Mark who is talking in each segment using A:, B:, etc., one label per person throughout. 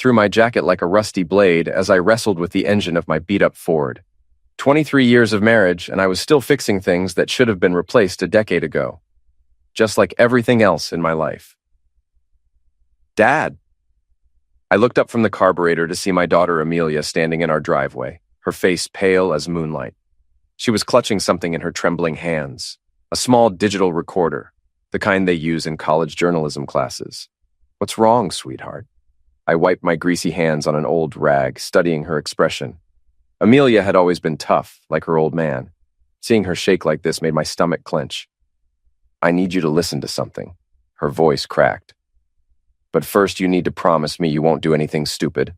A: through my jacket like a rusty blade as I wrestled with the engine of my beat-up Ford. 23 years of marriage, and I was still fixing things that should have been replaced a decade ago. Just like everything else in my life. Dad! I looked up from the carburetor to see my daughter Amelia standing in our driveway, her face pale as moonlight. She was clutching something in her trembling hands, a small digital recorder, the kind they use in college journalism classes. What's wrong, sweetheart? I wiped my greasy hands on an old rag, studying her expression. Amelia had always been tough, like her old man. Seeing her shake like this made my stomach clench. I need you to listen to something. Her voice cracked. But first you need to promise me you won't do anything stupid.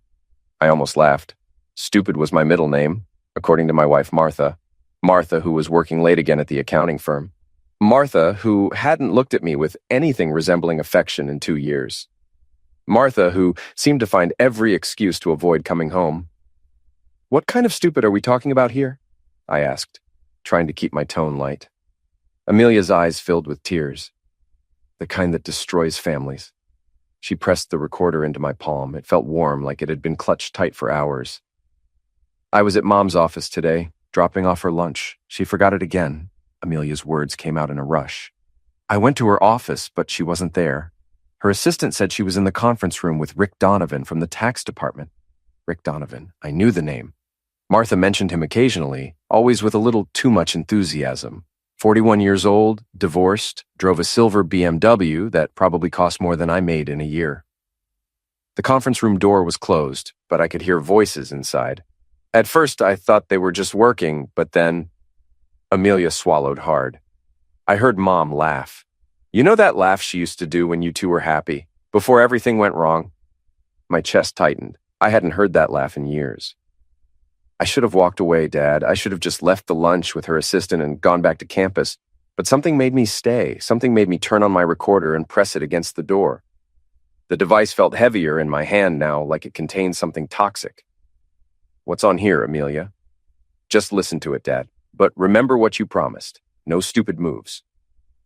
A: I almost laughed. Stupid was my middle name, according to my wife Martha. Martha, who was working late again at the accounting firm. Martha, who hadn't looked at me with anything resembling affection in 2 years. Martha, who seemed to find every excuse to avoid coming home. What kind of stupid are we talking about here? I asked, trying to keep my tone light. Amelia's eyes filled with tears. The kind that destroys families. She pressed the recorder into my palm. It felt warm, like it had been clutched tight for hours. I was at Mom's office today, dropping off her lunch. She forgot it again. Amelia's words came out in a rush. I went to her office, but she wasn't there. Her assistant said she was in the conference room with Rick Donovan from the tax department. Rick Donovan. I knew the name. Martha mentioned him occasionally, always with a little too much enthusiasm. 41 years old, divorced, drove a silver BMW that probably cost more than I made in a year. The conference room door was closed, but I could hear voices inside. At first, I thought they were just working, but then Amelia swallowed hard. I heard Mom laugh. You know that laugh she used to do when you two were happy, before everything went wrong? My chest tightened. I hadn't heard that laugh in years. I should have walked away, Dad. I should have just left the lunch with her assistant and gone back to campus. But something made me stay. Something made me turn on my recorder and press it against the door. The device felt heavier in my hand now, like it contained something toxic. What's on here, Amelia? Just listen to it, Dad. But remember what you promised. No stupid moves.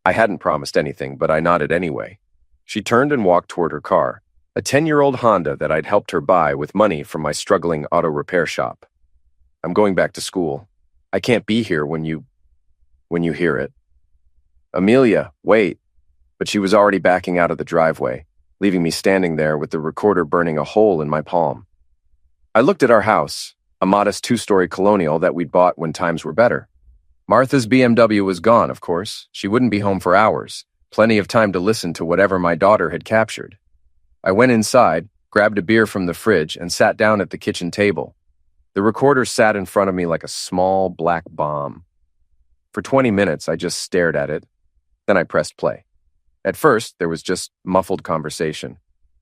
A: I hadn't promised anything, but I nodded anyway. She turned and walked toward her car, a 10-year-old Honda that I'd helped her buy with money from my struggling auto repair shop. I'm going back to school. I can't be here when you hear it. Amelia, wait. But she was already backing out of the driveway, leaving me standing there with the recorder burning a hole in my palm. I looked at our house, a modest 2-story colonial that we'd bought when times were better. Martha's BMW was gone, of course. She wouldn't be home for hours. Plenty of time to listen to whatever my daughter had captured. I went inside, grabbed a beer from the fridge, and sat down at the kitchen table. The recorder sat in front of me like a small black bomb. For 20 minutes, I just stared at it. Then I pressed play. At first, there was just muffled conversation.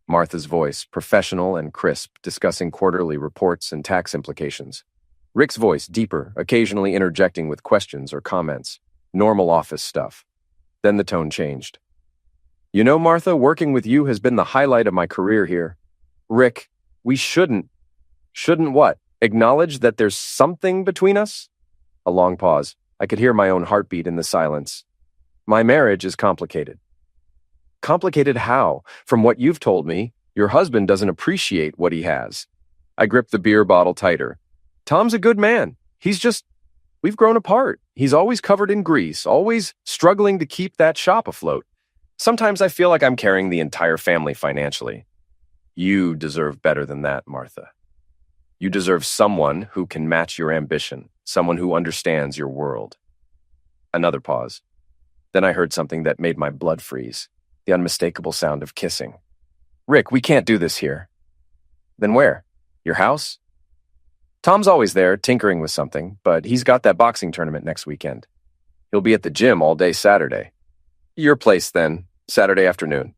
A: Martha's voice, professional and crisp, discussing quarterly reports and tax implications. Rick's voice, deeper, occasionally interjecting with questions or comments. Normal office stuff. Then the tone changed. You know, Martha, working with you has been the highlight of my career here. Rick, we shouldn't what? Acknowledge that there's something between us? A long pause. I could hear my own heartbeat in the silence. My marriage is complicated. Complicated how? From what you've told me, your husband doesn't appreciate what he has. I gripped the beer bottle tighter. Tom's a good man. We've grown apart. He's always covered in grease, always struggling to keep that shop afloat. Sometimes I feel like I'm carrying the entire family financially. You deserve better than that, Martha. You deserve someone who can match your ambition, someone who understands your world. Another pause. Then I heard something that made my blood freeze, the unmistakable sound of kissing. Rick, we can't do this here. Then where? Your house? Tom's always there, tinkering with something, but he's got that boxing tournament next weekend. He'll be at the gym all day Saturday. Your place, then, Saturday afternoon.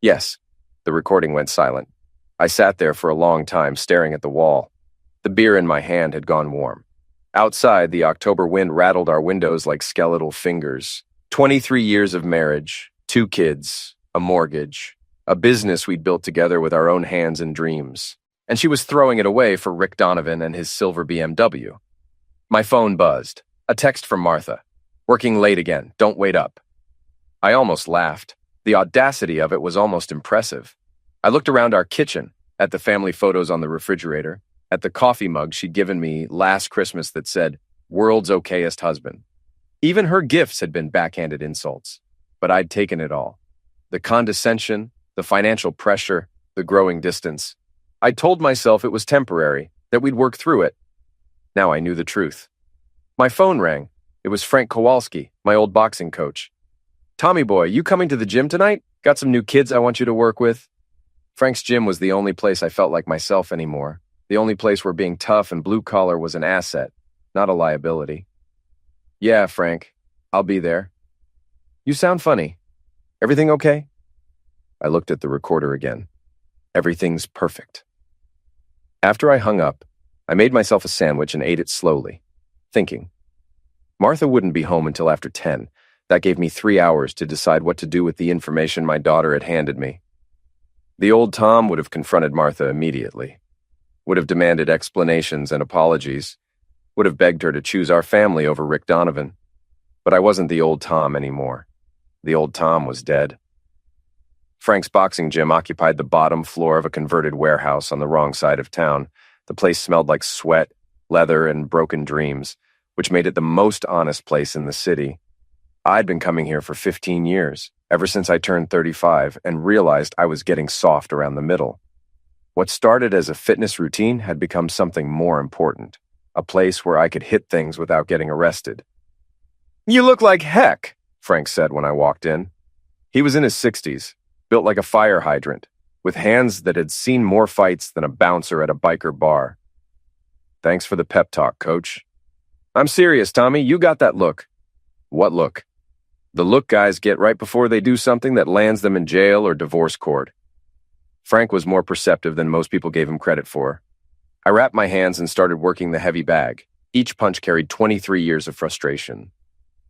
A: Yes. The recording went silent. I sat there for a long time, staring at the wall. The beer in my hand had gone warm. Outside, the October wind rattled our windows like skeletal fingers. 23 years of marriage, 2 kids, a mortgage, a business we'd built together with our own hands and dreams. And she was throwing it away for Rick Donovan and his silver BMW. My phone buzzed. A text from Martha. Working late again. Don't wait up. I almost laughed. The audacity of it was almost impressive. I looked around our kitchen. At the family photos on the refrigerator, at the coffee mug she'd given me last Christmas that said, "World's okayest husband." Even her gifts had been backhanded insults, but I'd taken it all. The condescension, the financial pressure, the growing distance. I told myself it was temporary, that we'd work through it. Now I knew the truth. My phone rang. It was Frank Kowalski, my old boxing coach. "Tommy boy, you coming to the gym tonight? Got some new kids I want you to work with." Frank's gym was the only place I felt like myself anymore. The only place where being tough and blue-collar was an asset, not a liability. "Yeah, Frank, I'll be there." "You sound funny. Everything okay?" I looked at the recorder again. Everything's perfect. After I hung up, I made myself a sandwich and ate it slowly, thinking. Martha wouldn't be home until after 10. That gave me 3 hours to decide what to do with the information my daughter had handed me. The old Tom would have confronted Martha immediately, would have demanded explanations and apologies, would have begged her to choose our family over Rick Donovan. But I wasn't the old Tom anymore. The old Tom was dead. Frank's boxing gym occupied the bottom floor of a converted warehouse on the wrong side of town. The place smelled like sweat, leather, and broken dreams, which made it the most honest place in the city. I'd been coming here for 15 years, ever since I turned 35, and realized I was getting soft around the middle. What started as a fitness routine had become something more important, a place where I could hit things without getting arrested. "You look like heck," Frank said when I walked in. He was in his 60s, built like a fire hydrant, with hands that had seen more fights than a bouncer at a biker bar. "Thanks for the pep talk, coach." "I'm serious, Tommy. You got that look." "What look?" "The look guys get right before they do something that lands them in jail or divorce court." Frank was more perceptive than most people gave him credit for. I wrapped my hands and started working the heavy bag. Each punch carried 23 years of frustration.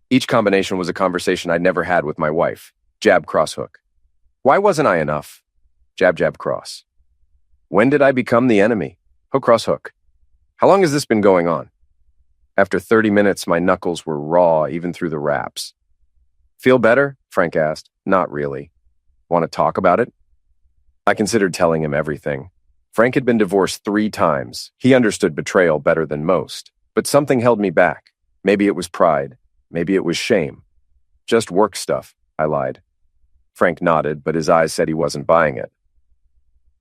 A: Each combination was a conversation I'd never had with my wife. Jab, cross, hook. Why wasn't I enough? Jab, jab, cross. When did I become the enemy? Hook, cross, hook. How long has this been going on? After 30 minutes, my knuckles were raw even through the wraps. "Feel better?" Frank asked. "Not really." "Want to talk about it?" I considered telling him everything. Frank had been divorced 3 times. He understood betrayal better than most. But something held me back. Maybe it was pride. Maybe it was shame. "Just work stuff," I lied. Frank nodded, but his eyes said he wasn't buying it.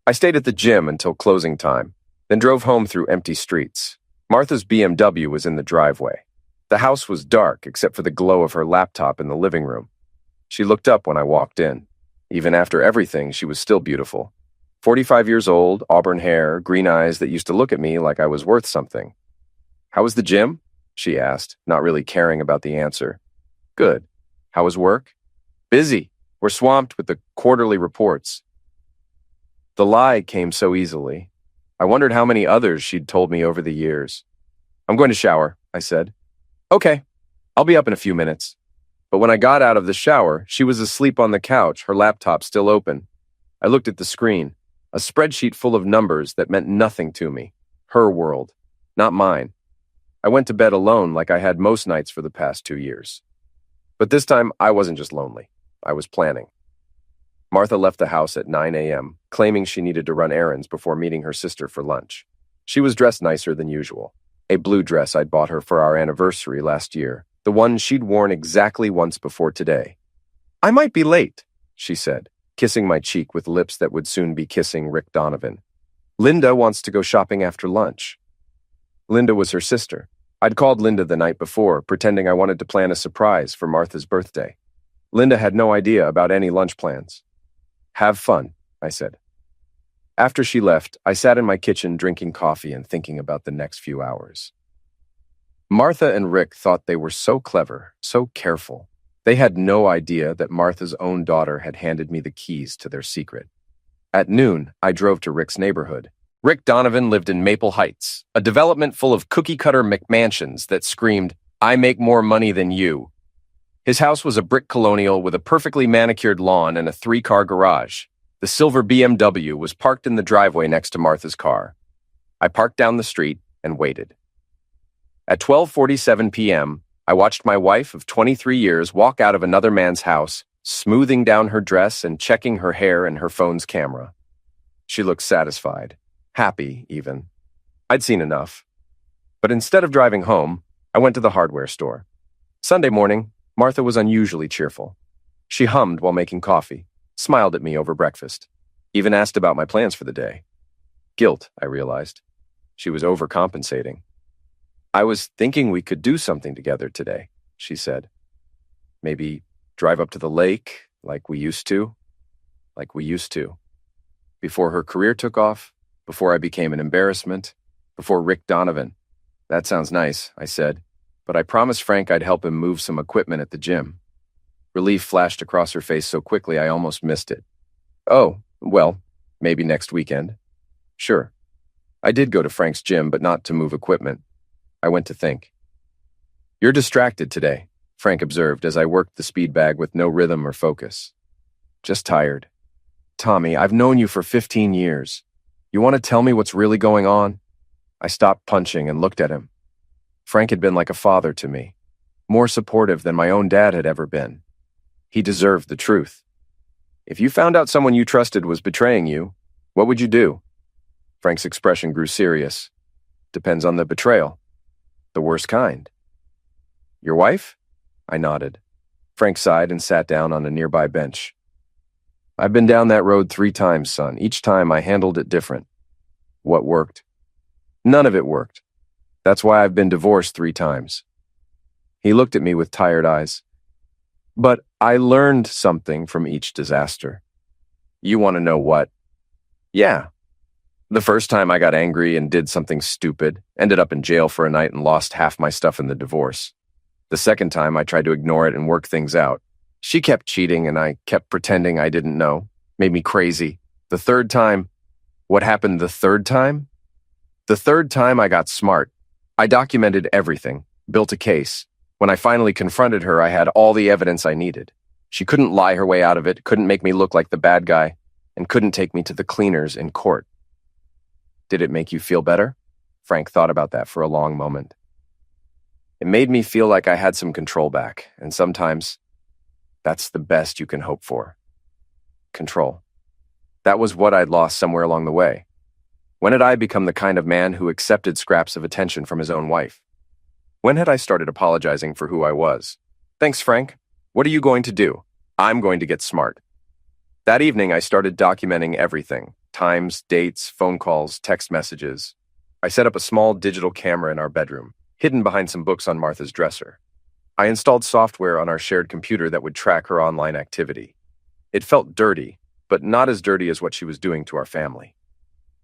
A: I stayed at the gym until closing time, then drove home through empty streets. Martha's BMW was in the driveway. The house was dark except for the glow of her laptop in the living room. She looked up when I walked in. Even after everything, she was still beautiful. 45 years old, auburn hair, green eyes that used to look at me like I was worth something. "How was the gym?" she asked, not really caring about the answer. "Good. How was work?" "Busy. We're swamped with the quarterly reports." The lie came so easily. I wondered how many others she'd told me over the years. "I'm going to shower," I said. "Okay, I'll be up in a few minutes." But when I got out of the shower, she was asleep on the couch, her laptop still open. I looked at the screen, a spreadsheet full of numbers that meant nothing to me. Her world, not mine. I went to bed alone like I had most nights for the past 2 years. But this time, I wasn't just lonely. I was planning. Martha left the house at 9 a.m., claiming she needed to run errands before meeting her sister for lunch. She was dressed nicer than usual. A blue dress I'd bought her for our anniversary last year, the one she'd worn exactly once before today. "I might be late," she said, kissing my cheek with lips that would soon be kissing Rick Donovan. "Linda wants to go shopping after lunch." Linda was her sister. I'd called Linda the night before, pretending I wanted to plan a surprise for Martha's birthday. Linda had no idea about any lunch plans. "Have fun," I said. After she left, I sat in my kitchen drinking coffee and thinking about the next few hours. Martha and Rick thought they were so clever, so careful. They had no idea that Martha's own daughter had handed me the keys to their secret. At noon, I drove to Rick's neighborhood. Rick Donovan lived in Maple Heights, a development full of cookie-cutter McMansions that screamed, "I make more money than you." His house was a brick colonial with a perfectly manicured lawn and a 3-car garage. The silver BMW was parked in the driveway next to Martha's car. I parked down the street and waited. At 12:47 p.m., I watched my wife of 23 years walk out of another man's house, smoothing down her dress and checking her hair and her phone's camera. She looked satisfied, happy even. I'd seen enough. But instead of driving home, I went to the hardware store. Sunday morning, Martha was unusually cheerful. She hummed while making coffee, smiled at me over breakfast, even asked about my plans for the day. Guilt, I realized. She was overcompensating. I was thinking we could do something together today, she said. Maybe drive up to the lake, like we used to. Like we used to. Before her career took off, before I became an embarrassment, before Rick Donovan. That sounds nice, I said, but I promised Frank I'd help him move some equipment at the gym. Relief flashed across her face so quickly I almost missed it. Oh, well, maybe next weekend. Sure. I did go to Frank's gym, but not to move equipment. I went to think. You're distracted today, Frank observed as I worked the speed bag with no rhythm or focus. Just tired. Tommy, I've known you for 15 years. You want to tell me what's really going on? I stopped punching and looked at him. Frank had been like a father to me, more supportive than my own dad had ever been. He deserved the truth. If you found out someone you trusted was betraying you, what would you do? Frank's expression grew serious. Depends on the betrayal. The worst kind. Your wife? I nodded. Frank sighed and sat down on a nearby bench. I've been down that road 3 times, son. Each time I handled it different. What worked? None of it worked. That's why I've been divorced 3 times. He looked at me with tired eyes. But I learned something from each disaster. You want to know what? Yeah. The first time I got angry and did something stupid, ended up in jail for a night and lost half my stuff in the divorce. The second time I tried to ignore it and work things out. She kept cheating and I kept pretending I didn't know. Made me crazy. The third time, what happened the third time? The third time I got smart. I documented everything, built a case. When I finally confronted her, I had all the evidence I needed. She couldn't lie her way out of it, couldn't make me look like the bad guy, and couldn't take me to the cleaners in court. Did it make you feel better? Frank thought about that for a long moment. It made me feel like I had some control back, and sometimes that's the best you can hope for. Control. That was what I'd lost somewhere along the way. When had I become the kind of man who accepted scraps of attention from his own wife? When had I started apologizing for who I was? Thanks, Frank. What are you going to do? I'm going to get smart. That evening, I started documenting everything. Times, dates, phone calls, text messages. I set up a small digital camera in our bedroom, hidden behind some books on Martha's dresser. I installed software on our shared computer that would track her online activity. It felt dirty, but not as dirty as what she was doing to our family.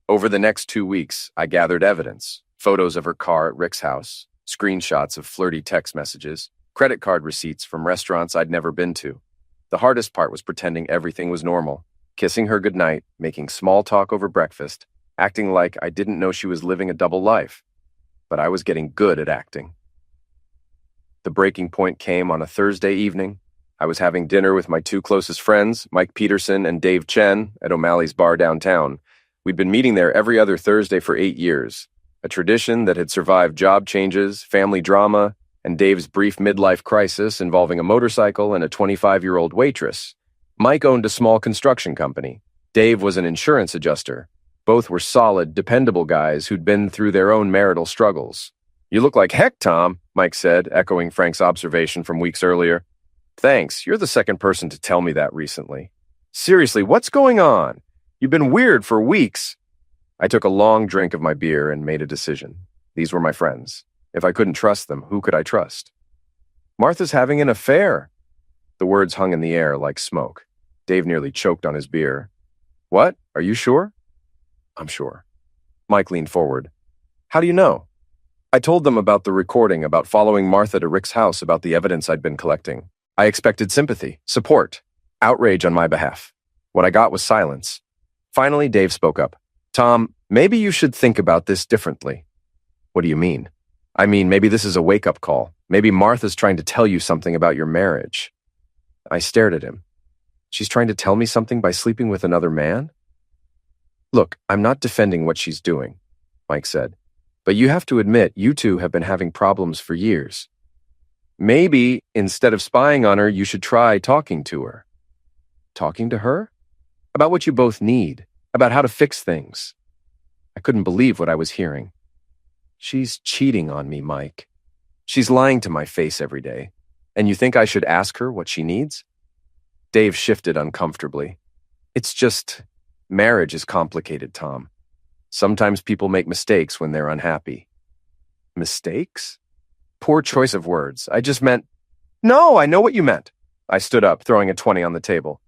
A: Over the next 2 weeks, I gathered evidence, photos of her car at Rick's house, screenshots of flirty text messages, credit card receipts from restaurants I'd never been to. The hardest part was pretending everything was normal, kissing her goodnight, making small talk over breakfast, acting like I didn't know she was living a double life. But I was getting good at acting. The breaking point came on a Thursday evening. I was having dinner with my 2 closest friends, Mike Peterson and Dave Chen, at O'Malley's bar downtown. We'd been meeting there every other Thursday for 8 years, a tradition that had survived job changes, family drama, and Dave's brief midlife crisis involving a motorcycle and a 25-year-old waitress. Mike owned a small construction company. Dave was an insurance adjuster. Both were solid, dependable guys who'd been through their own marital struggles. You look like heck, Tom, Mike said, echoing Frank's observation from weeks earlier. Thanks, you're the second person to tell me that recently. Seriously, what's going on? You've been weird for weeks. I took a long drink of my beer and made a decision. These were my friends. If I couldn't trust them, who could I trust? Martha's having an affair. The words hung in the air like smoke. Dave nearly choked on his beer. What? Are you sure? I'm sure. Mike leaned forward. How do you know? I told them about the recording, about following Martha to Rick's house, about the evidence I'd been collecting. I expected sympathy, support, outrage on my behalf. What I got was silence. Finally, Dave spoke up. Tom, maybe you should think about this differently. What do you mean? I mean, maybe this is a wake-up call. Maybe Martha's trying to tell you something about your marriage. I stared at him. She's trying to tell me something by sleeping with another man? Look, I'm not defending what she's doing, Mike said. But you have to admit, you two have been having problems for years. Maybe, instead of spying on her, you should try talking to her. Talking to her? About what you both need. about how to fix things. I couldn't believe what I was hearing. She's cheating on me, Mike. She's lying to my face every day. And you think I should ask her what she needs? Dave shifted uncomfortably. It's just, marriage is complicated, Tom. Sometimes people make mistakes when they're unhappy. Mistakes? Poor choice of words. I just meant, no, I know what you meant. I stood up, throwing a 20 on the table.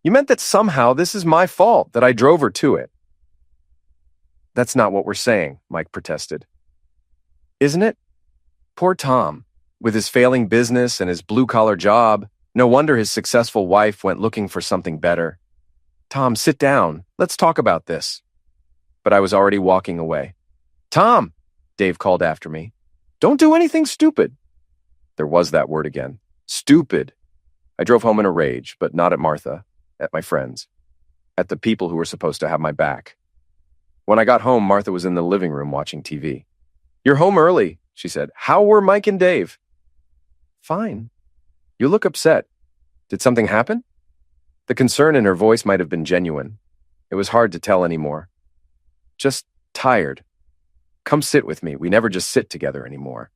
A: You meant that somehow this is my fault, that I drove her to it. That's not what we're saying, Mike protested. Isn't it? Poor Tom. With his failing business and his blue-collar job, no wonder his successful wife went looking for something better. Tom, sit down. Let's talk about this. But I was already walking away. Tom, Dave called after me. Don't do anything stupid. There was that word again. Stupid. I drove home in a rage, but not at Martha, at my friends, at the people who were supposed to have my back. When I got home, Martha was in the living room watching TV. You're home early, she said. How were Mike and Dave? Fine. You look upset. Did something happen? The concern in her voice might have been genuine. It was hard to tell anymore. Just tired. Come sit with me. We never just sit together anymore.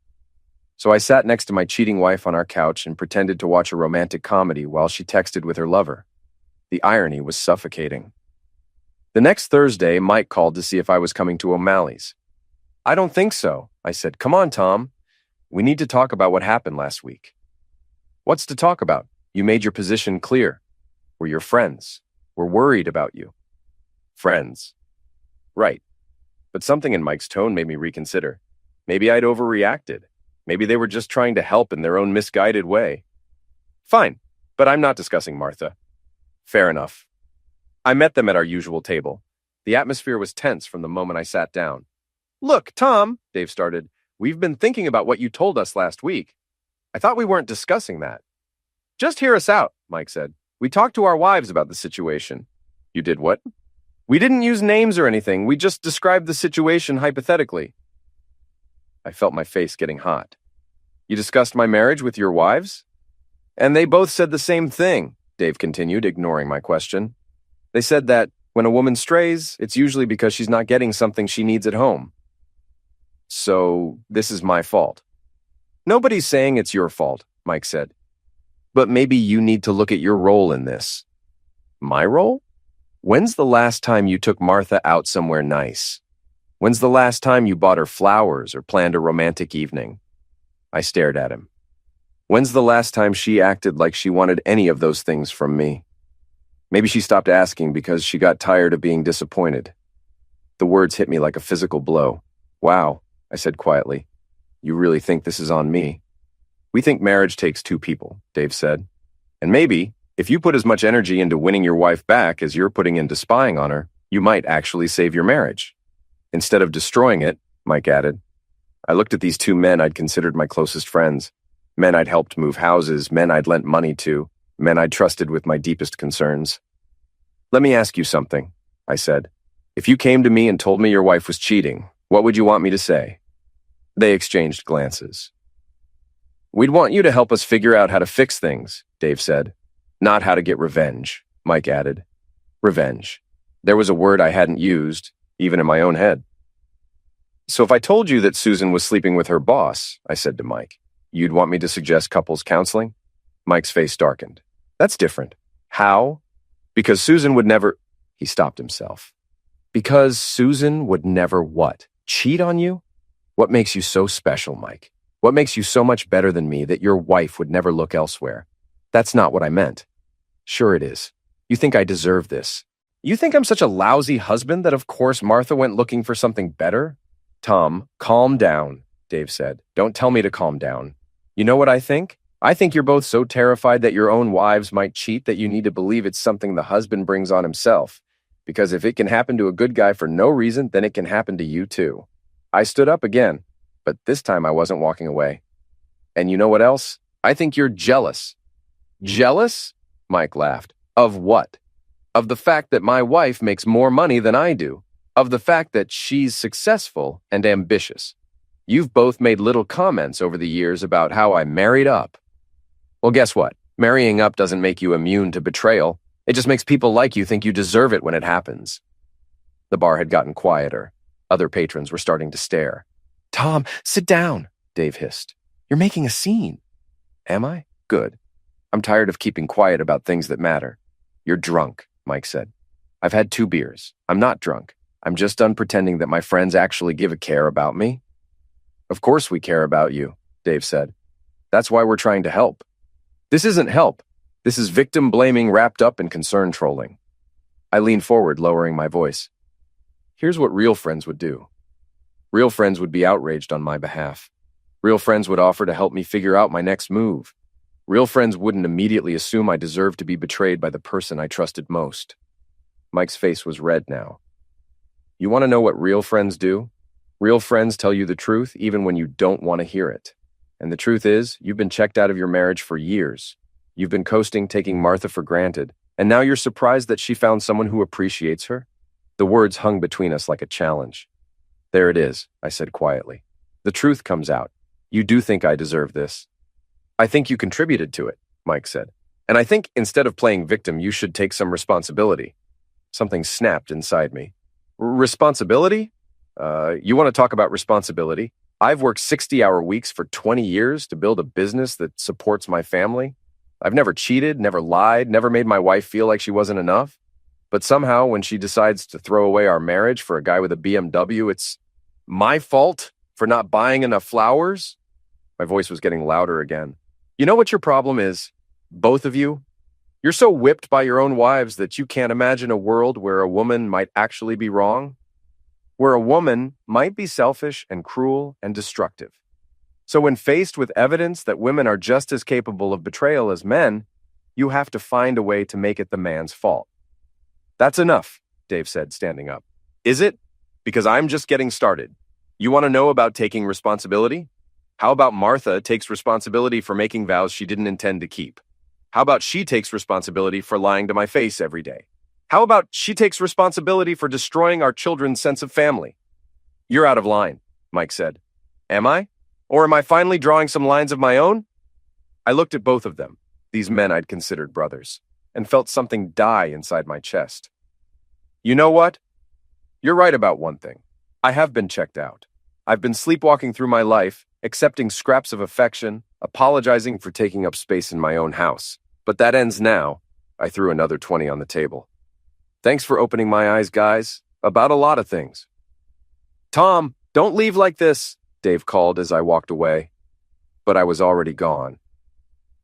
A: So I sat next to my cheating wife on our couch and pretended to watch a romantic comedy while she texted with her lover. The irony was suffocating. The next Thursday, Mike called to see if I was coming to O'Malley's. I don't think so, I said. Come on, Tom. We need to talk about what happened last week. What's to talk about? You made your position clear. We're your friends. We're worried about you. Friends. Right. But something in Mike's tone made me reconsider. Maybe I'd overreacted. Maybe they were just trying to help in their own misguided way. Fine, but I'm not discussing Martha. Fair enough. I met them at our usual table. The atmosphere was tense from the moment I sat down. Look, Tom, Dave started, we've been thinking about what you told us last week. I thought we weren't discussing that. Just hear us out, Mike said. We talked to our wives about the situation. You did what? We didn't use names or anything. We just described the situation hypothetically. I felt my face getting hot. You discussed my marriage with your wives? And they both said the same thing, Dave continued, ignoring my question. They said that when a woman strays, it's usually because she's not getting something she needs at home. So, this is my fault. Nobody's saying it's your fault, Mike said. But maybe you need to look at your role in this. My role? When's the last time you took Martha out somewhere nice? When's the last time you bought her flowers or planned a romantic evening? I stared at him. When's the last time she acted like she wanted any of those things from me? Maybe she stopped asking because she got tired of being disappointed. The words hit me like a physical blow. Wow, I said quietly. You really think this is on me? We think marriage takes two people, Dave said. And maybe, if you put as much energy into winning your wife back as you're putting into spying on her, you might actually save your marriage. Instead of destroying it, Mike added. I looked at these two men I'd considered my closest friends. Men I'd helped move houses, men I'd lent money to, men I'd trusted with my deepest concerns. Let me ask you something, I said. If you came to me and told me your wife was cheating, what would you want me to say? They exchanged glances. We'd want you to help us figure out how to fix things, Dave said. Not how to get revenge, Mike added. Revenge. There was a word I hadn't used, even in my own head. So if I told you that Susan was sleeping with her boss, I said to Mike, you'd want me to suggest couples counseling? Mike's face darkened. That's different. How? Because Susan would never... He stopped himself. Because Susan would never what? Cheat on you? What makes you so special, Mike? What makes you so much better than me that your wife would never look elsewhere? That's not what I meant. Sure it is. You think I deserve this. You think I'm such a lousy husband that of course Martha went looking for something better? Tom, calm down, Dave said. Don't tell me to calm down. You know what I think? I think you're both so terrified that your own wives might cheat that you need to believe it's something the husband brings on himself. Because if it can happen to a good guy for no reason, then it can happen to you too. I stood up again, but this time I wasn't walking away. And you know what else? I think you're jealous. Jealous? Mike laughed. Of what? Of the fact that my wife makes more money than I do. Of the fact that she's successful and ambitious. You've both made little comments over the years about how I married up. Well, guess what? Marrying up doesn't make you immune to betrayal. It just makes people like you think you deserve it when it happens. The bar had gotten quieter. Other patrons were starting to stare. "Tom, sit down," Dave hissed. "You're making a scene." "Am I? Good. I'm tired of keeping quiet about things that matter." "You're drunk," Mike said. "I've had 2 beers. I'm not drunk. I'm just done pretending that my friends actually give a care about me." "Of course we care about you," Dave said. "That's why we're trying to help." "This isn't help. This is victim blaming wrapped up in concern trolling." I leaned forward, lowering my voice. "Here's what real friends would do. Real friends would be outraged on my behalf. Real friends would offer to help me figure out my next move. Real friends wouldn't immediately assume I deserved to be betrayed by the person I trusted most." Mike's face was red now. "You want to know what real friends do? Real friends tell you the truth even when you don't want to hear it. And the truth is, you've been checked out of your marriage for years. You've been coasting, taking Martha for granted, and now you're surprised that she found someone who appreciates her?" The words hung between us like a challenge. "There it is," I said quietly. "The truth comes out. You do think I deserve this." "I think you contributed to it," Mike said. "And I think instead of playing victim, you should take some responsibility." Something snapped inside me. "Responsibility? You want to talk about responsibility? I've worked 60-hour weeks for 20 years to build a business that supports my family. I've never cheated, never lied, never made my wife feel like she wasn't enough. But somehow, when she decides to throw away our marriage for a guy with a BMW, it's my fault for not buying enough flowers?" My voice was getting louder again. "You know what your problem is? Both of you? You're so whipped by your own wives that you can't imagine a world where a woman might actually be wrong, where a woman might be selfish and cruel and destructive. So when faced with evidence that women are just as capable of betrayal as men, you have to find a way to make it the man's fault." "That's enough," Dave said, standing up. "Is it? Because I'm just getting started. You want to know about taking responsibility? How about Martha takes responsibility for making vows she didn't intend to keep? How about she takes responsibility for lying to my face every day? How about she takes responsibility for destroying our children's sense of family?" "You're out of line," Mike said. "Am I? Or am I finally drawing some lines of my own?" I looked at both of them, these men I'd considered brothers, and felt something die inside my chest. "You know what? You're right about one thing. I have been checked out. I've been sleepwalking through my life, accepting scraps of affection, apologizing for taking up space in my own house. But that ends now." I threw another 20 on the table. "Thanks for opening my eyes, guys, about a lot of things." "Tom, don't leave like this," Dave called as I walked away. But I was already gone.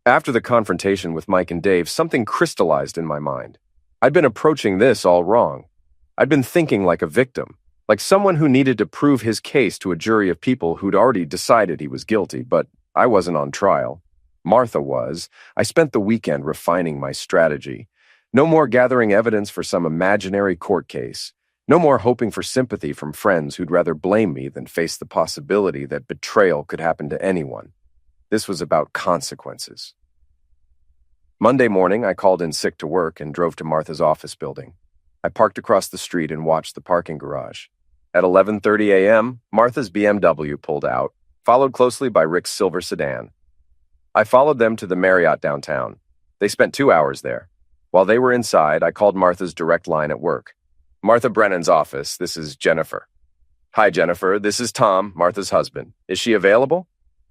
A: After the confrontation with Mike and Dave, something crystallized in my mind. I'd been approaching this all wrong. I'd been thinking like a victim, like someone who needed to prove his case to a jury of people who'd already decided he was guilty, but I wasn't on trial. Martha was. I spent the weekend refining my strategy. No more gathering evidence for some imaginary court case. No more hoping for sympathy from friends who'd rather blame me than face the possibility that betrayal could happen to anyone. This was about consequences. Monday morning, I called in sick to work and drove to Martha's office building. I parked across the street and watched the parking garage. At 11:30 a.m., Martha's BMW pulled out, followed closely by Rick's silver sedan. I followed them to the Marriott downtown. They spent 2 hours there. While they were inside, I called Martha's direct line at work. "Martha Brennan's office, this is Jennifer." "Hi, Jennifer, this is Tom, Martha's husband. Is she available?"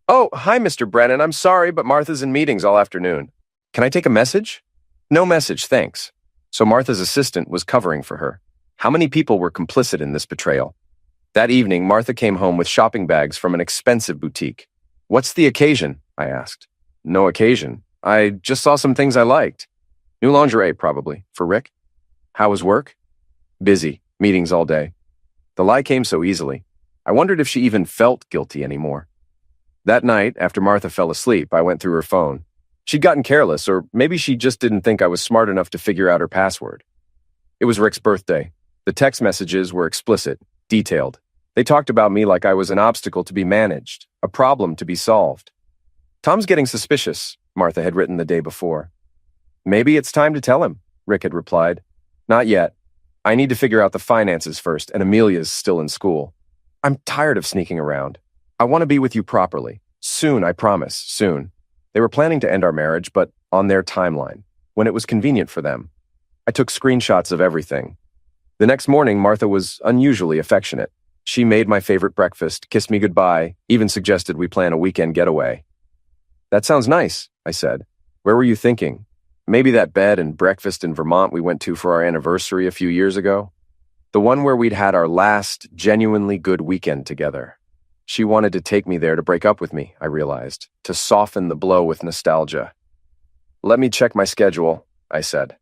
A: "Oh, hi, Mr. Brennan. I'm sorry, but Martha's in meetings all afternoon." "Can I take a message?" "No message, thanks." So Martha's assistant was covering for her. How many people were complicit in this betrayal? That evening, Martha came home with shopping bags from an expensive boutique. "What's the occasion?" I asked. "No occasion. I just saw some things I liked." "New lingerie, probably. For Rick?" "How was work?" "Busy. Meetings all day." The lie came so easily. I wondered if she even felt guilty anymore. That night, after Martha fell asleep, I went through her phone. She'd gotten careless, or maybe she just didn't think I was smart enough to figure out her password. It was Rick's birthday. The text messages were explicit, detailed. They talked about me like I was an obstacle to be managed, a problem to be solved. "Tom's getting suspicious," Martha had written the day before. "Maybe it's time to tell him," Rick had replied. "Not yet. I need to figure out the finances first, and Amelia's still in school. I'm tired of sneaking around. I want to be with you properly. Soon, I promise, soon." They were planning to end our marriage, but on their timeline, when it was convenient for them. I took screenshots of everything. The next morning, Martha was unusually affectionate. She made my favorite breakfast, kissed me goodbye, even suggested we plan a weekend getaway. "That sounds nice," I said. "Where were you thinking? Maybe that bed and breakfast in Vermont we went to for our anniversary a few years ago? The one where we'd had our last genuinely good weekend together." She wanted to take me there to break up with me, I realized, to soften the blow with nostalgia. "Let me check my schedule," I said.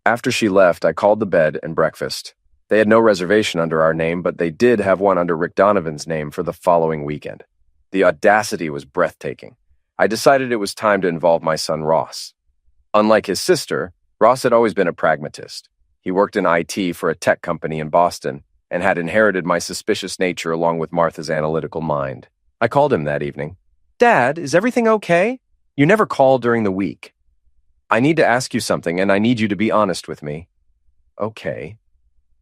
A: After she left, I called the bed and breakfast. They had no reservation under our name, but they did have one under Rick Donovan's name for the following weekend. The audacity was breathtaking. I decided it was time to involve my son Ross. Unlike his sister, Ross had always been a pragmatist. He worked in IT for a tech company in Boston and had inherited my suspicious nature along with Martha's analytical mind. I called him that evening. "Dad, is everything okay? You never call during the week. I need to ask you something, and I need you to be honest with me." "Okay.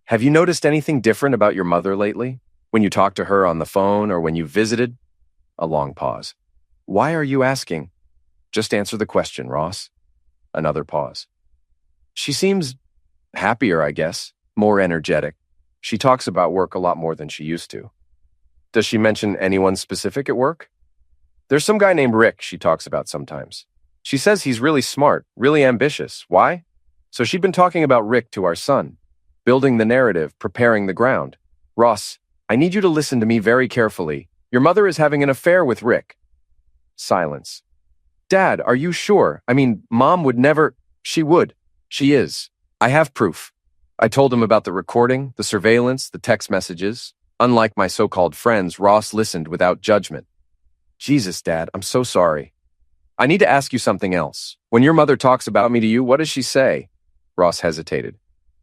A: Have you noticed anything different about your mother lately? When you talked to her on the phone or when you visited?" A long pause. "Why are you asking?" "Just answer the question, Ross." Another pause. "She seems happier, I guess, more energetic. She talks about work a lot more than she used to." "Does she mention anyone specific at work?" "There's some guy named Rick she talks about sometimes. She says he's really smart, really ambitious. Why? So she'd been talking about Rick to our son, building the narrative, preparing the ground. Ross, I need you to listen to me very carefully. Your mother is having an affair with Rick." Silence. "Dad, are you sure? I mean, Mom would never—" "She would. She is. I have proof." I told him about the recording, the surveillance, the text messages. Unlike my so-called friends, Ross listened without judgment. "Jesus, Dad, I'm so sorry. I need to ask you something else. When your mother talks about me to you, what does she say?" Ross hesitated.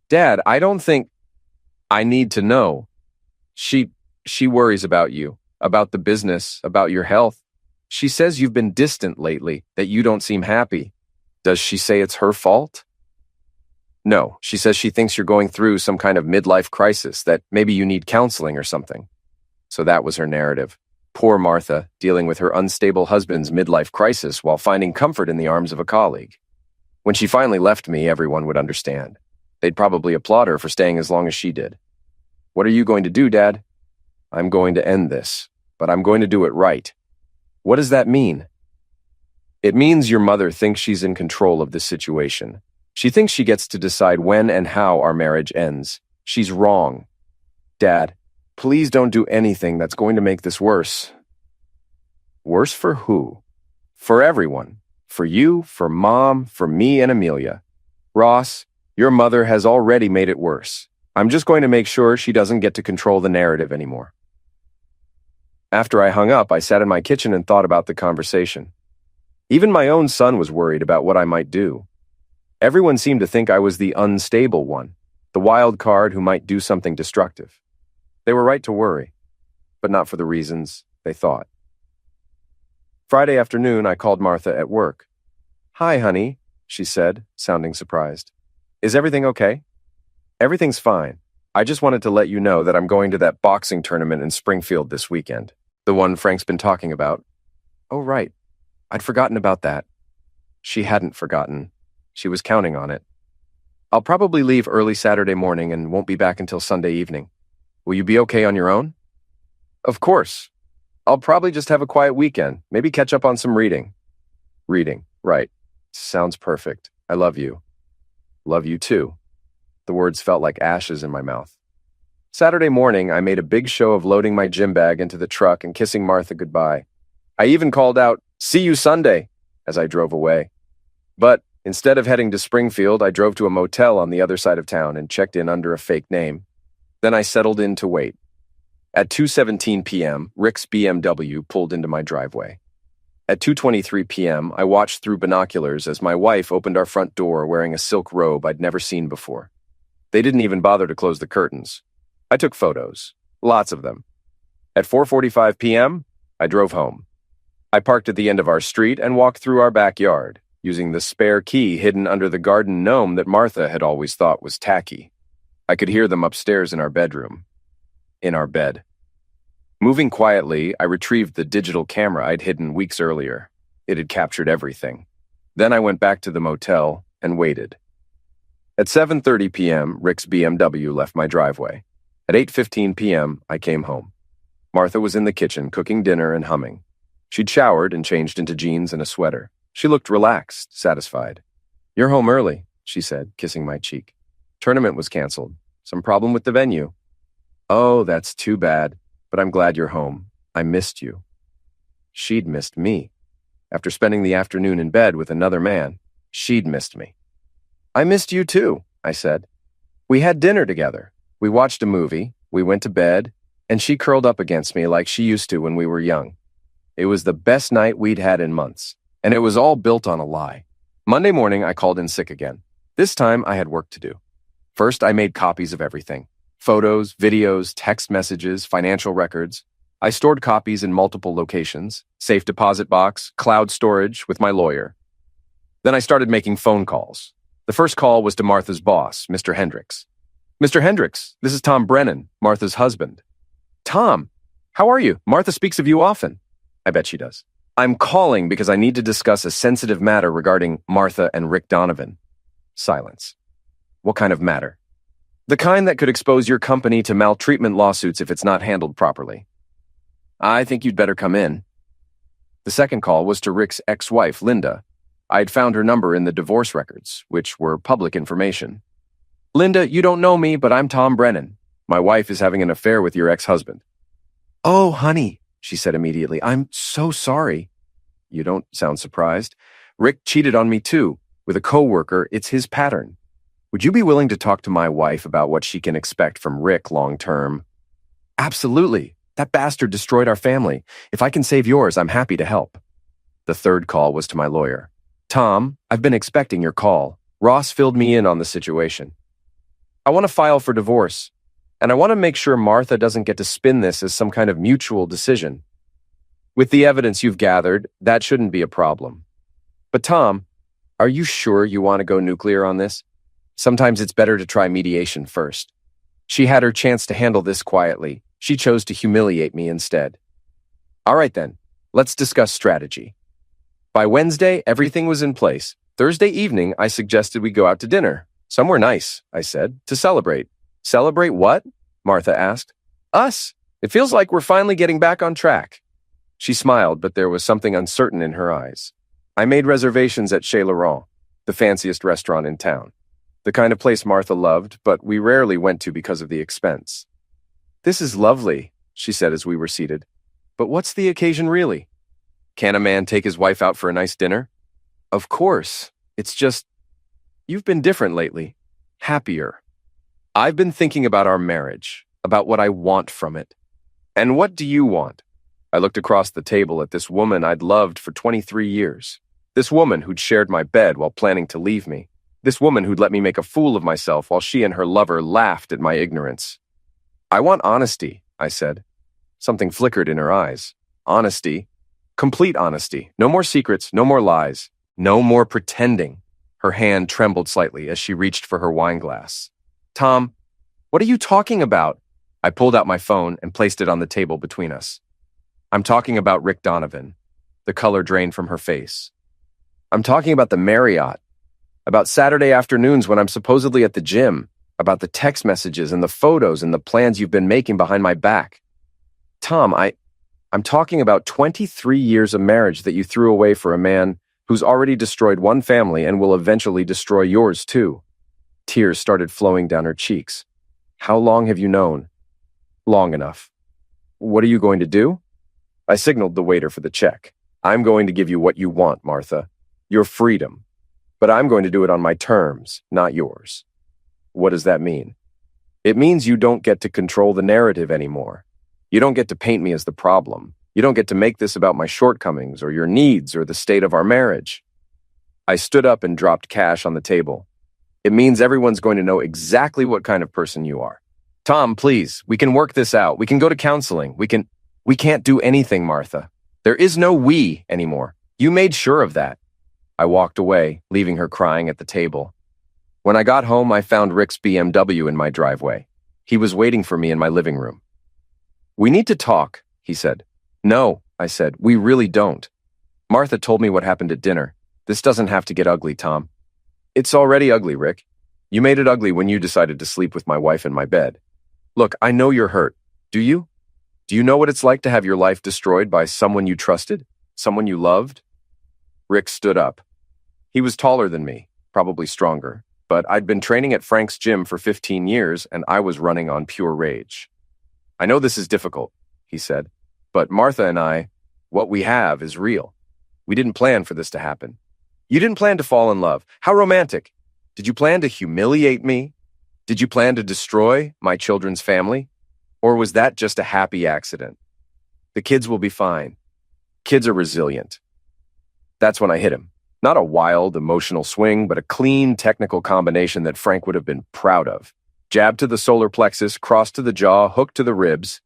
A: "Dad, I don't think—" "I need to know. She worries about you, about the business, about your health. She says you've been distant lately, that you don't seem happy. Does she say it's her fault?" "No, she says she thinks you're going through some kind of midlife crisis, that maybe you need counseling or something." So that was her narrative. Poor Martha, dealing with her unstable husband's midlife crisis while finding comfort in the arms of a colleague. When she finally left me, everyone would understand. They'd probably applaud her for staying as long as she did. "What are you going to do, Dad?" "I'm going to end this, but I'm going to do it right." "What does that mean?" "It means your mother thinks she's in control of this situation. She thinks she gets to decide when and how our marriage ends. She's wrong. Dad, please don't do anything that's going to make this worse." "Worse for who?" "For everyone. For you, for Mom, for me and Amelia. Ross, your mother has already made it worse. I'm just going to make sure she doesn't get to control the narrative anymore." After I hung up, I sat in my kitchen and thought about the conversation. Even my own son was worried about what I might do. Everyone seemed to think I was the unstable one, the wild card who might do something destructive. They were right to worry, but not for the reasons they thought. Friday afternoon, I called Martha at work. "Hi, honey," she said, sounding surprised. "Is everything okay?" "Everything's fine. I just wanted to let you know that I'm going to that boxing tournament in Springfield this weekend, the one Frank's been talking about." "Oh, right. I'd forgotten about that." She hadn't forgotten. She was counting on it. "I'll probably leave early Saturday morning and won't be back until Sunday evening. Will you be okay on your own?" "Of course. I'll probably just have a quiet weekend, maybe catch up on some reading." "Reading, right. Sounds perfect. I love you." "Love you too." The words felt like ashes in my mouth. Saturday morning, I made a big show of loading my gym bag into the truck and kissing Martha goodbye. I even called out, "See you Sunday," as I drove away. But instead of heading to Springfield, I drove to a motel on the other side of town and checked in under a fake name. Then I settled in to wait. At 2:17 p.m., Rick's BMW pulled into my driveway. At 2:23 p.m., I watched through binoculars as my wife opened our front door wearing a silk robe I'd never seen before. They didn't even bother to close the curtains. I took photos, lots of them. At 4:45 p.m., I drove home. I parked at the end of our street and walked through our backyard, using the spare key hidden under the garden gnome that Martha had always thought was tacky. I could hear them upstairs in our bedroom. In our bed. Moving quietly, I retrieved the digital camera I'd hidden weeks earlier. It had captured everything. Then I went back to the motel and waited. At 7:30 p.m., Rick's BMW left my driveway. At 8:15 p.m., I came home. Martha was in the kitchen cooking dinner and humming. She'd showered and changed into jeans and a sweater. She looked relaxed, satisfied. "You're home early," she said, kissing my cheek. "Tournament was canceled. Some problem with the venue." "Oh, that's too bad, but I'm glad you're home. I missed you." She'd missed me. After spending the afternoon in bed with another man, she'd missed me. "I missed you too," I said. "We had dinner together. We watched a movie, we went to bed, and she curled up against me like she used to when we were young. It was the best night we'd had in months, and it was all built on a lie." Monday morning, I called in sick again. This time, I had work to do. First, I made copies of everything. Photos, videos, text messages, financial records. I stored copies in multiple locations, safe deposit box, cloud storage with my lawyer. Then I started making phone calls. The first call was to Martha's boss, Mr. Hendricks. "Mr. Hendricks, this is Tom Brennan, Martha's husband." "Tom, how are you? Martha speaks of you often." "I bet she does." "I'm calling because I need to discuss a sensitive matter regarding Martha and Rick Donovan." Silence. "What kind of matter?" "The kind that could expose your company to maltreatment lawsuits if it's not handled properly." "I think you'd better come in." The second call was to Rick's ex-wife, Linda. I had found her number in the divorce records, which were public information. "Linda, you don't know me, but I'm Tom Brennan. My wife is having an affair with your ex-husband." "Oh, honey," she said immediately. "I'm so sorry." "You don't sound surprised. Rick cheated on me too. With a coworker, it's his pattern. Would you be willing to talk to my wife about what she can expect from Rick long term?" "Absolutely. That bastard destroyed our family. If I can save yours, I'm happy to help." The third call was to my lawyer. "Tom, I've been expecting your call. Ross filled me in on the situation. I want to file for divorce, and I want to make sure Martha doesn't get to spin this as some kind of mutual decision. With the evidence you've gathered, that shouldn't be a problem. But Tom, are you sure you want to go nuclear on this? Sometimes it's better to try mediation first. She had her chance to handle this quietly. She chose to humiliate me instead. All right then, let's discuss strategy." By Wednesday, everything was in place. Thursday evening, I suggested we go out to dinner. "Somewhere nice," I said, "to celebrate." "Celebrate what?" Martha asked. "Us. It feels like we're finally getting back on track." She smiled, but there was something uncertain in her eyes. I made reservations at Chez Laurent, the fanciest restaurant in town. The kind of place Martha loved, but we rarely went to because of the expense. "This is lovely," she said as we were seated. "But what's the occasion really? Can a man take his wife out for a nice dinner?" "Of course. It's just, you've been different lately. Happier. I've been thinking about our marriage, about what I want from it. And what do you want?" I looked across the table at this woman I'd loved for 23 years. This woman who'd shared my bed while planning to leave me. This woman who'd let me make a fool of myself while she and her lover laughed at my ignorance. "I want honesty," I said. Something flickered in her eyes. "Honesty? Complete honesty. No more secrets, no more lies. No more pretending." Her hand trembled slightly as she reached for her wine glass. "Tom, what are you talking about?" I pulled out my phone and placed it on the table between us. "I'm talking about Rick Donovan." The color drained from her face. "I'm talking about the Marriott. About Saturday afternoons when I'm supposedly at the gym. About the text messages and the photos and the plans you've been making behind my back. Tom, I'm talking about 23 years of marriage that you threw away for a man who's already destroyed one family and will eventually destroy yours too." Tears started flowing down her cheeks. "How long have you known?" "Long enough." "What are you going to do?" I signaled the waiter for the check. "I'm going to give you what you want, Martha. Your freedom. But I'm going to do it on my terms, not yours." "What does that mean?" "It means you don't get to control the narrative anymore. You don't get to paint me as the problem. You don't get to make this about my shortcomings or your needs or the state of our marriage." I stood up and dropped cash on the table. "It means everyone's going to know exactly what kind of person you are. Tom, please, we can work this out. We can go to counseling. We can't do anything, Martha. There is no we anymore. You made sure of that." I walked away, leaving her crying at the table. When I got home, I found Rick's BMW in my driveway. He was waiting for me in my living room. "We need to talk," he said. "No," I said, "we really don't. Martha told me what happened at dinner. This doesn't have to get ugly, Tom." "It's already ugly, Rick. You made it ugly when you decided to sleep with my wife in my bed. Look, I know you're hurt. Do you? Do you know what it's like to have your life destroyed by someone you trusted? Someone you loved? Rick stood up. He was taller than me, probably stronger, but I'd been training at Frank's gym for 15 years and I was running on pure rage. I know this is difficult, he said, but Martha and I, what we have is real. We didn't plan for this to happen. You didn't plan to fall in love. How romantic. Did you plan to humiliate me? Did you plan to destroy my children's family? Or was that just a happy accident? The kids will be fine. Kids are resilient. That's when I hit him. Not a wild, emotional swing, but a clean, technical combination that Frank would have been proud of. Jab to the solar plexus, cross to the jaw, hook to the ribs.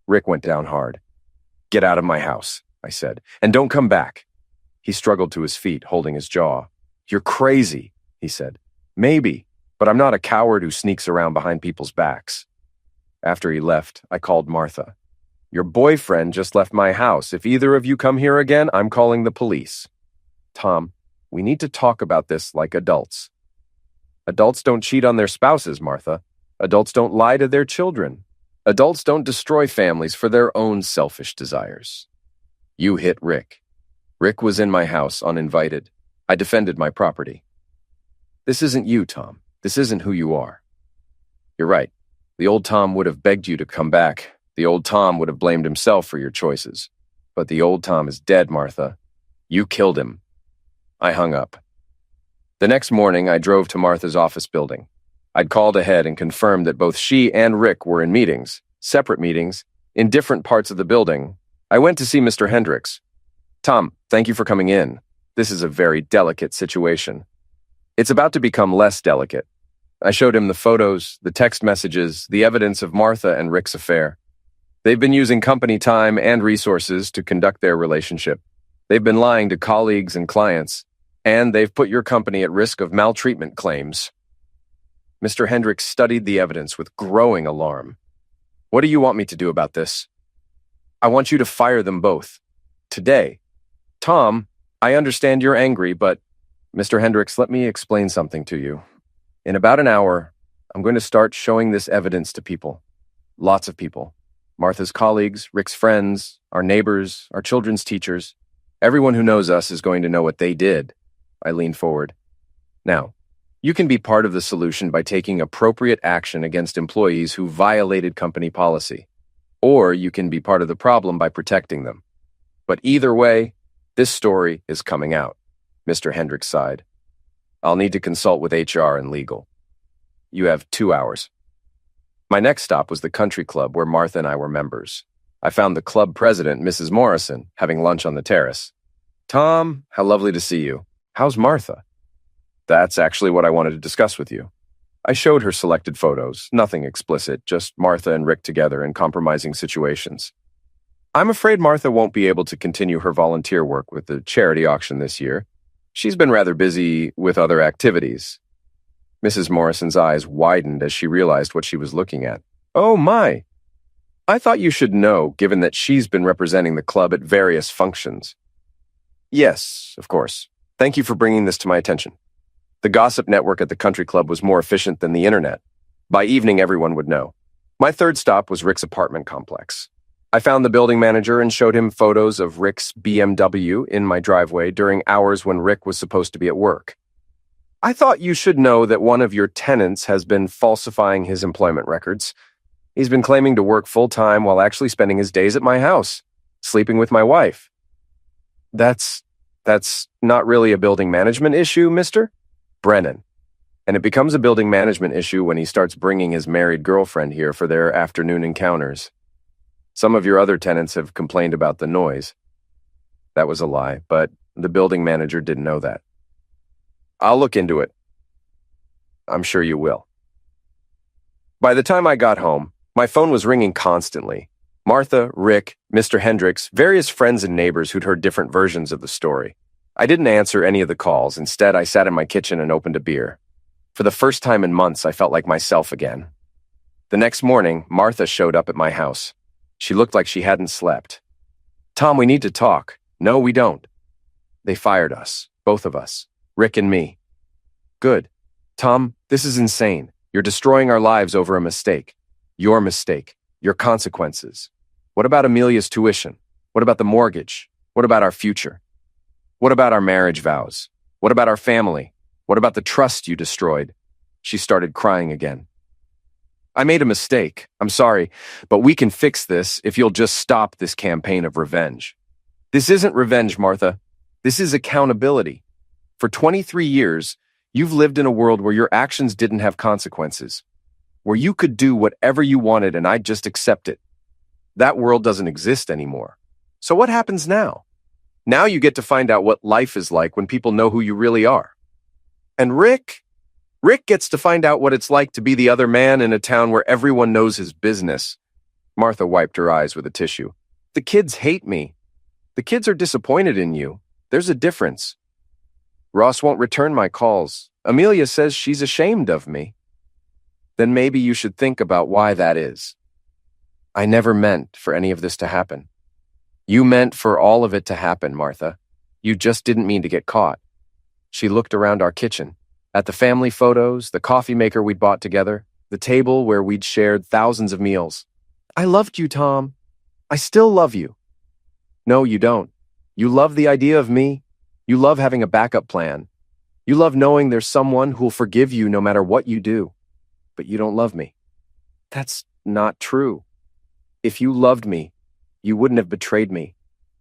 A: Rick went down hard. Get out of my house, I said, and don't come back. He struggled to his feet, holding his jaw. You're crazy, he said. Maybe, but I'm not a coward who sneaks around behind people's backs. After he left, I called Martha. Your boyfriend just left my house. If either of you come here again, I'm calling the police. Tom, we need to talk about this like adults. Adults don't cheat on their spouses, Martha. Adults don't lie to their children. Adults don't destroy families for their own selfish desires. You hit Rick. Rick was in my house uninvited. I defended my property. This isn't you, Tom. This isn't who you are. You're right. The old Tom would have begged you to come back. The old Tom would have blamed himself for your choices. But the old Tom is dead, Martha. You killed him. I hung up. The next morning, I drove to Martha's office building. I'd called ahead and confirmed that both she and Rick were in meetings, separate meetings, in different parts of the building. I went to see Mr. Hendricks. Tom, thank you for coming in. This is a very delicate situation. It's about to become less delicate. I showed him the photos, the text messages, the evidence of Martha and Rick's affair. They've been using company time and resources to conduct their relationship. They've been lying to colleagues and clients, and they've put your company at risk of maltreatment claims. Mr. Hendricks studied the evidence with growing alarm. What do you want me to do about this? I want you to fire them both. Today. Tom, I understand you're angry, but Mr. Hendricks, let me explain something to you. In about an hour, I'm going to start showing this evidence to people. Lots of people. Martha's colleagues, Rick's friends, our neighbors, our children's teachers. Everyone who knows us is going to know what they did. I leaned forward. Now, you can be part of the solution by taking appropriate action against employees who violated company policy. Or you can be part of the problem by protecting them. But either way, this story is coming out. Mr. Hendricks sighed. I'll need to consult with HR and legal. You have 2 hours. My next stop was the country club where Martha and I were members. I found the club president, Mrs. Morrison, having lunch on the terrace. Tom, how lovely to see you. How's Martha? That's actually what I wanted to discuss with you. I showed her selected photos, nothing explicit, just Martha and Rick together in compromising situations. I'm afraid Martha won't be able to continue her volunteer work with the charity auction this year. She's been rather busy with other activities. Mrs. Morrison's eyes widened as she realized what she was looking at. Oh my! I thought you should know, given that she's been representing the club at various functions. Yes, of course. Thank you for bringing this to my attention. The gossip network at the country club was more efficient than the internet. By evening, everyone would know. My third stop was Rick's apartment complex. I found the building manager and showed him photos of Rick's BMW in my driveway during hours when Rick was supposed to be at work. I thought you should know that one of your tenants has been falsifying his employment records. He's been claiming to work full-time while actually spending his days at my house, sleeping with my wife. That's not really a building management issue, mister? Brennan. And it becomes a building management issue when he starts bringing his married girlfriend here for their afternoon encounters. Some of your other tenants have complained about the noise. That was a lie, but the building manager didn't know that. I'll look into it. I'm sure you will. By the time I got home, my phone was ringing constantly. Martha, Rick, Mr. Hendricks, various friends and neighbors who'd heard different versions of the story. I didn't answer any of the calls. Instead, I sat in my kitchen and opened a beer. For the first time in months, I felt like myself again. The next morning, Martha showed up at my house. She looked like she hadn't slept. Tom, we need to talk. No, we don't. They fired us, both of us, Rick and me. Good. Tom, this is insane. You're destroying our lives over a mistake. Your mistake. Your consequences. What about Amelia's tuition? What about the mortgage? What about our future? What about our marriage vows? What about our family? What about the trust you destroyed? She started crying again. I made a mistake. I'm sorry, but we can fix this if you'll just stop this campaign of revenge. This isn't revenge, Martha. This is accountability. For 23 years, you've lived in a world where your actions didn't have consequences, where you could do whatever you wanted and I'd just accept it. That world doesn't exist anymore. So what happens now? Now you get to find out what life is like when people know who you really are. And Rick gets to find out what it's like to be the other man in a town where everyone knows his business. Martha wiped her eyes with a tissue. The kids hate me. The kids are disappointed in you. There's a difference. Ross won't return my calls. Amelia says she's ashamed of me. Then maybe you should think about why that is. I never meant for any of this to happen. You meant for all of it to happen, Martha. You just didn't mean to get caught. She looked around our kitchen, at the family photos, the coffee maker we'd bought together, the table where we'd shared thousands of meals. I loved you, Tom. I still love you. No, you don't. You love the idea of me. You love having a backup plan. You love knowing there's someone who'll forgive you no matter what you do. But you don't love me. That's not true. If you loved me, you wouldn't have betrayed me.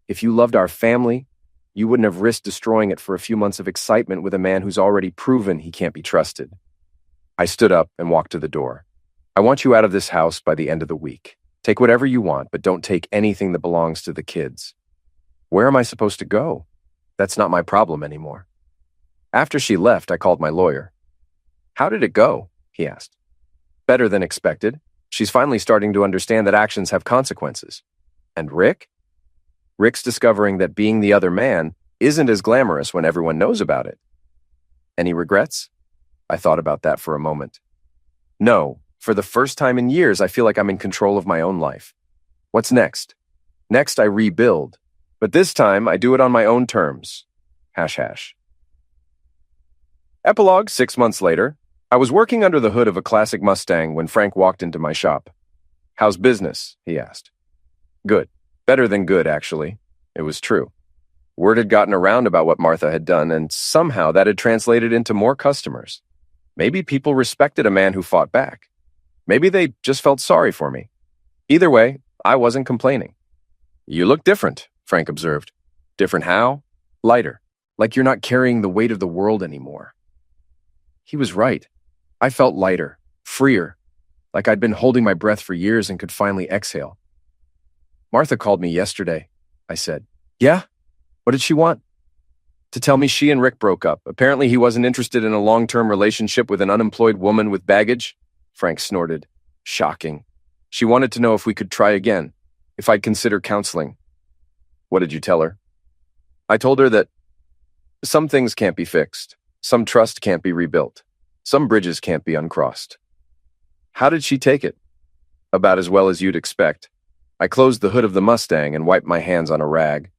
A: If you loved our family, you wouldn't have risked destroying it for a few months of excitement with a man who's already proven he can't be trusted. I stood up and walked to the door. I want you out of this house by the end of the week. Take whatever you want, but don't take anything that belongs to the kids. Where am I supposed to go? That's not my problem anymore. After she left, I called my lawyer. How did it go? He asked. Better than expected. She's finally starting to understand that actions have consequences. And Rick? Rick's discovering that being the other man isn't as glamorous when everyone knows about it. Any regrets? I thought about that for a moment. No, for the first time in years, I feel like I'm in control of my own life. What's next? Next, I rebuild. But this time, I do it on my own terms. ##. Epilogue 6 months later. I was working under the hood of a classic Mustang when Frank walked into my shop. How's business? He asked. Good. Better than good, actually. It was true. Word had gotten around about what Martha had done, and somehow that had translated into more customers. Maybe people respected a man who fought back. Maybe they just felt sorry for me. Either way, I wasn't complaining. You look different, Frank observed. Different how? Lighter. Like you're not carrying the weight of the world anymore. He was right. I felt lighter, freer, like I'd been holding my breath for years and could finally exhale. Martha called me yesterday, I said. Yeah? What did she want? To tell me she and Rick broke up. Apparently he wasn't interested in a long-term relationship with an unemployed woman with baggage. Frank snorted. Shocking. She wanted to know if we could try again, if I'd consider counseling. What did you tell her? I told her that some things can't be fixed. Some trust can't be rebuilt. Some bridges can't be uncrossed. How did she take it? About as well as you'd expect. I closed the hood of the Mustang and wiped my hands on a rag.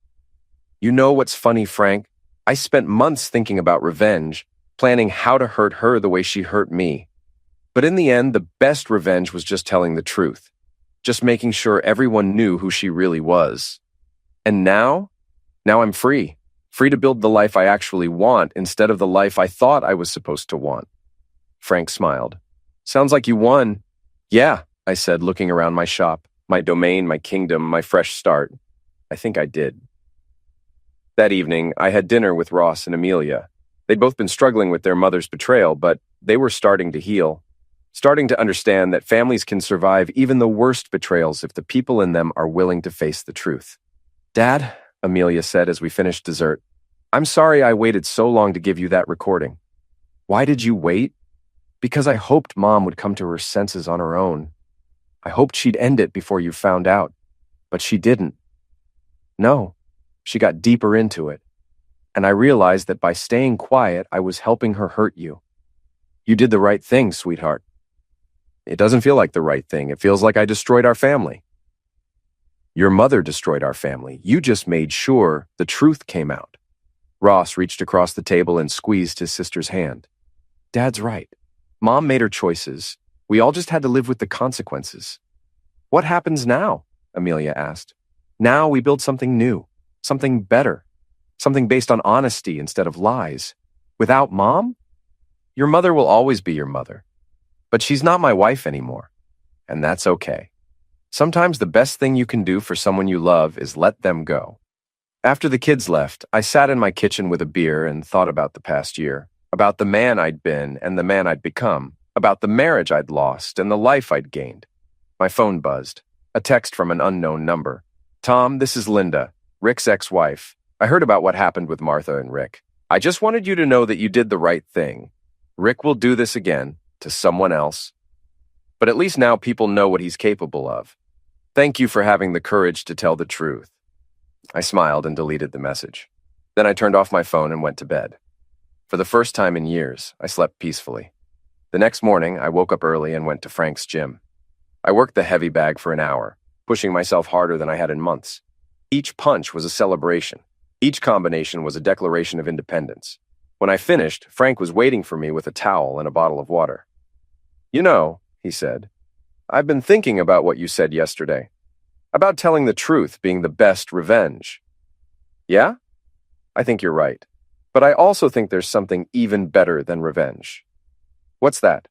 A: You know what's funny, Frank? I spent months thinking about revenge, planning how to hurt her the way she hurt me. But in the end, the best revenge was just telling the truth. Just making sure everyone knew who she really was. And now I'm free. Free to build the life I actually want instead of the life I thought I was supposed to want. Frank smiled. Sounds like you won. Yeah, I said, looking around my shop, my domain, my kingdom, my fresh start. I think I did. That evening, I had dinner with Ross and Amelia. They'd both been struggling with their mother's betrayal, but they were starting to heal, starting to understand that families can survive even the worst betrayals if the people in them are willing to face the truth. Dad, Amelia said as we finished dessert, I'm sorry I waited so long to give you that recording. Why did you wait? Because I hoped Mom would come to her senses on her own. I hoped she'd end it before you found out, but she didn't. No, she got deeper into it, and I realized that by staying quiet, I was helping her hurt you. You did the right thing, sweetheart. It doesn't feel like the right thing. It feels like I destroyed our family. Your mother destroyed our family. You just made sure the truth came out. Ross reached across the table and squeezed his sister's hand. Dad's right. Mom made her choices. We all just had to live with the consequences. What happens now? Amelia asked. Now we build something new, something better, something based on honesty instead of lies. Without Mom? Your mother will always be your mother. But she's not my wife anymore. And that's okay. Sometimes the best thing you can do for someone you love is let them go. After the kids left, I sat in my kitchen with a beer and thought about the past year, about the man I'd been and the man I'd become, about the marriage I'd lost and the life I'd gained. My phone buzzed. A text from an unknown number. Tom, this is Linda, Rick's ex-wife. I heard about what happened with Martha and Rick. I just wanted you to know that you did the right thing. Rick will do this again, to someone else. But at least now people know what he's capable of. Thank you for having the courage to tell the truth. I smiled and deleted the message. Then I turned off my phone and went to bed. For the first time in years, I slept peacefully. The next morning, I woke up early and went to Frank's gym. I worked the heavy bag for an hour, pushing myself harder than I had in months. Each punch was a celebration. Each combination was a declaration of independence. When I finished, Frank was waiting for me with a towel and a bottle of water. You know, he said, I've been thinking about what you said yesterday. About telling the truth being the best revenge. Yeah? I think you're right. But I also think there's something even better than revenge. What's that?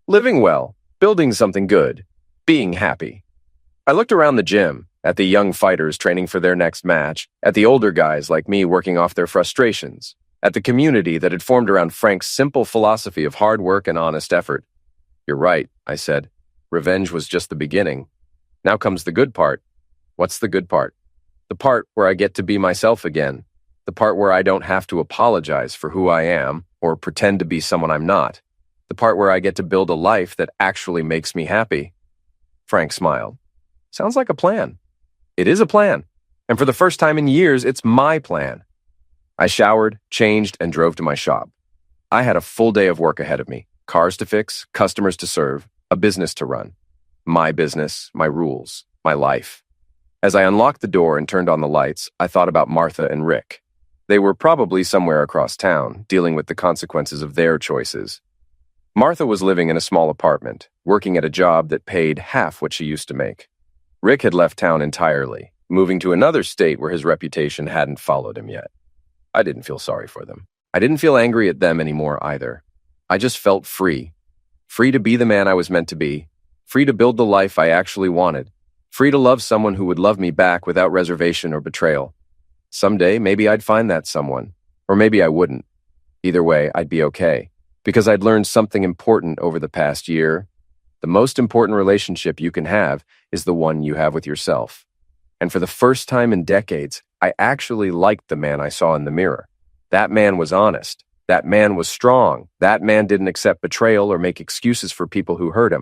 A: Living well, building something good, being happy. I looked around the gym, at the young fighters training for their next match, at the older guys like me working off their frustrations, at the community that had formed around Frank's simple philosophy of hard work and honest effort. You're right, I said. Revenge was just the beginning. Now comes the good part. What's the good part? The part where I get to be myself again. The part where I don't have to apologize for who I am or pretend to be someone I'm not. The part where I get to build a life that actually makes me happy. Frank smiled. Sounds like a plan. It is a plan. And for the first time in years, it's my plan. I showered, changed, and drove to my shop. I had a full day of work ahead of me. Cars to fix, customers to serve, a business to run. My business, my rules, my life. As I unlocked the door and turned on the lights, I thought about Martha and Rick. They were probably somewhere across town, dealing with the consequences of their choices. Martha was living in a small apartment, working at a job that paid half what she used to make. Rick had left town entirely, moving to another state where his reputation hadn't followed him yet. I didn't feel sorry for them. I didn't feel angry at them anymore either. I just felt free. Free to be the man I was meant to be. Free to build the life I actually wanted. Free to love someone who would love me back without reservation or betrayal. Someday, maybe I'd find that someone. Or maybe I wouldn't. Either way, I'd be okay. Because I'd learned something important over the past year. The most important relationship you can have is the one you have with yourself. And for the first time in decades, I actually liked the man I saw in the mirror. That man was honest. That man was strong. That man didn't accept betrayal or make excuses for people who hurt him.